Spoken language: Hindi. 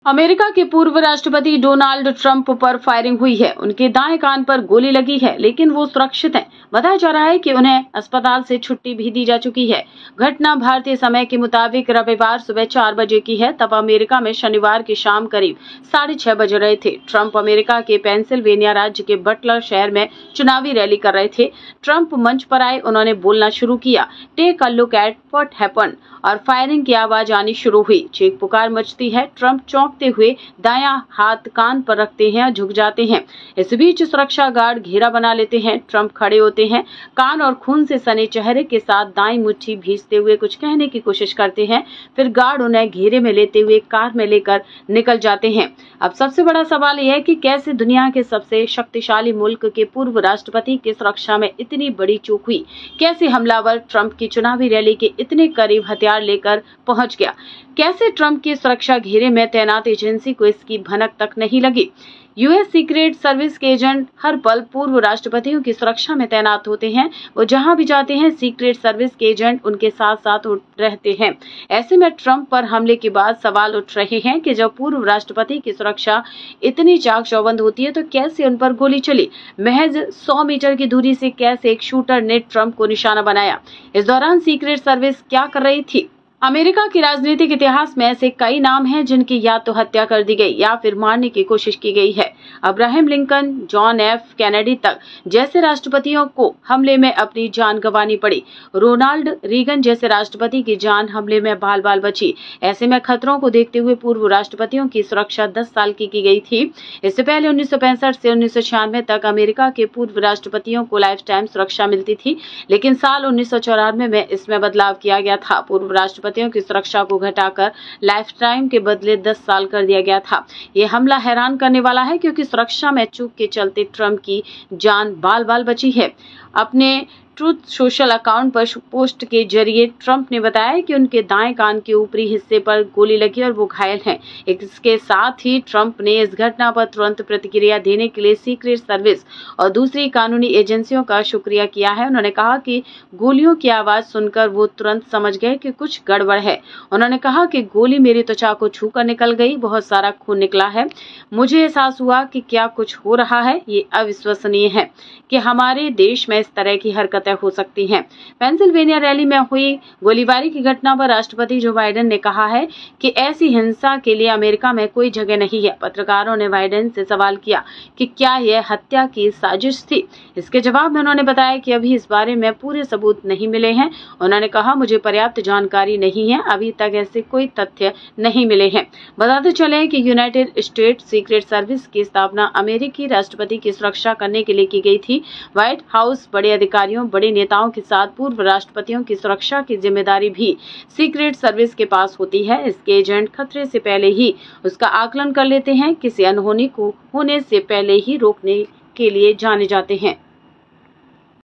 अमेरिका के पूर्व राष्ट्रपति डोनाल्ड ट्रंप पर फायरिंग हुई है। उनके दाएं कान पर गोली लगी है, लेकिन वो सुरक्षित हैं। बताया जा रहा है कि उन्हें अस्पताल से छुट्टी भी दी जा चुकी है। घटना भारतीय समय के मुताबिक रविवार सुबह 4 बजे की है। तब अमेरिका में शनिवार की शाम करीब 6:30 बज रहे थे। ट्रंप अमेरिका के पेंसिल्वेनिया राज्य के बटलर शहर में चुनावी रैली कर रहे थे। ट्रंप मंच पर आए, उन्होंने बोलना शुरू किया, take a look at what happened, और फायरिंग की आवाज आनी शुरू हुई। चीख पुकार मचती है। ट्रंप चौंकते हुए दायां हाथ कान पर रखते हैं और झुक जाते हैं। इस बीच सुरक्षा गार्ड घेरा बना लेते हैं। ट्रंप खड़े होते हैं, कान और खून से सने चेहरे के साथ दाईं मुट्ठी भींचते हुए कुछ कहने की कोशिश करते हैं। फिर गार्ड उन्हें घेरे में लेते हुए कार में लेकर निकल जाते हैं। अब सबसे बड़ा सवाल यह है कि कैसे दुनिया के सबसे शक्तिशाली मुल्क के पूर्व राष्ट्रपति की सुरक्षा में इतनी बड़ी चूक हुई। कैसे हमलावर ट्रंप की चुनावी रैली के इतने करीब हथियार लेकर पहुंच गया। कैसे ट्रंप की सुरक्षा घेरे में तैनात एजेंसी को इसकी भनक तक नहीं लगी। यूएस सीक्रेट सर्विस के एजेंट हर पल पूर्व राष्ट्रपतियों की सुरक्षा में तैनात होते हैं। वो जहां भी जाते हैं, सीक्रेट सर्विस के एजेंट उनके साथ साथ रहते हैं। ऐसे में ट्रंप पर हमले के बाद सवाल उठ रहे हैं कि जब पूर्व राष्ट्रपति की सुरक्षा इतनी चाक चौबंद होती है तो कैसे उन पर गोली चली। महज 100 मीटर की दूरी से कैसे एक शूटर ने ट्रंप को निशाना बनाया। इस दौरान सीक्रेट सर्विस क्या कर रही थी। अमेरिका के राजनीतिक इतिहास में ऐसे कई नाम हैं जिनकी या तो हत्या कर दी गई या फिर मारने की कोशिश की गई है। Abraham Lincoln, John F Kennedy तक जैसे राष्ट्रपतियों को हमले में अपनी जान गंवानी पड़ी। रोनाल्ड रीगन जैसे राष्ट्रपति की जान हमले में बाल बाल बची। ऐसे में खतरों को देखते हुए पूर्व राष्ट्रपतियों की सुरक्षा 10 साल की गई थी। इससे पहले 1965 से 1996 तक अमेरिका के पूर्व राष्ट्रपतियों को लाइफ टाइम सुरक्षा मिलती थी, लेकिन साल 1994 में इसमें बदलाव किया गया था। पूर्व राष्ट्रपतियों की सुरक्षा को घटाकर लाइफ टाइम के बदले 10 साल कर दिया गया था। ये हमला हैरान करने वाला है क्योंकि सुरक्षा में चूक के चलते ट्रंप की जान बाल बाल बची है। अपने ट्रूथ सोशल अकाउंट पर पोस्ट के जरिए ट्रंप ने बताया कि उनके दाएं कान के ऊपरी हिस्से पर गोली लगी और वो घायल हैं। इसके साथ ही ट्रंप ने इस घटना पर तुरंत प्रतिक्रिया देने के लिए सीक्रेट सर्विस और दूसरी कानूनी एजेंसियों का शुक्रिया किया है। उन्होंने कहा कि गोलियों की आवाज सुनकर वो तुरंत समझ गए कि कुछ गड़बड़ है। उन्होंने कहा कि गोली मेरी त्वचा को छूकर निकल गई, बहुत सारा खून निकला है। मुझे एहसास हुआ कि क्या कुछ हो रहा है। ये अविश्वसनीय है कि हमारे देश में इस तरह की हरकतें हो सकती हैं। पेंसिल्वेनिया रैली में हुई गोलीबारी की घटना पर राष्ट्रपति जो बाइडेन ने कहा है कि ऐसी हिंसा के लिए अमेरिका में कोई जगह नहीं है। पत्रकारों ने बाइडेन से सवाल किया कि क्या यह हत्या की साजिश थी। इसके जवाब में उन्होंने बताया कि अभी इस बारे में पूरे सबूत नहीं मिले हैं। उन्होंने कहा, मुझे पर्याप्त जानकारी नहीं है, अभी तक ऐसे कोई तथ्य नहीं मिले हैं। बताते चले कि यूनाइटेड स्टेट सीक्रेट सर्विस की स्थापना अमेरिकी राष्ट्रपति की सुरक्षा करने के लिए की गई थी। व्हाइट हाउस बड़े अधिकारियों, बड़े नेताओं के साथ पूर्व राष्ट्रपतियों की सुरक्षा की जिम्मेदारी भी सीक्रेट सर्विस के पास होती है। इसके एजेंट खतरे से पहले ही उसका आकलन कर लेते हैं, किसी अनहोनी को होने से पहले ही रोकने के लिए जाने जाते हैं।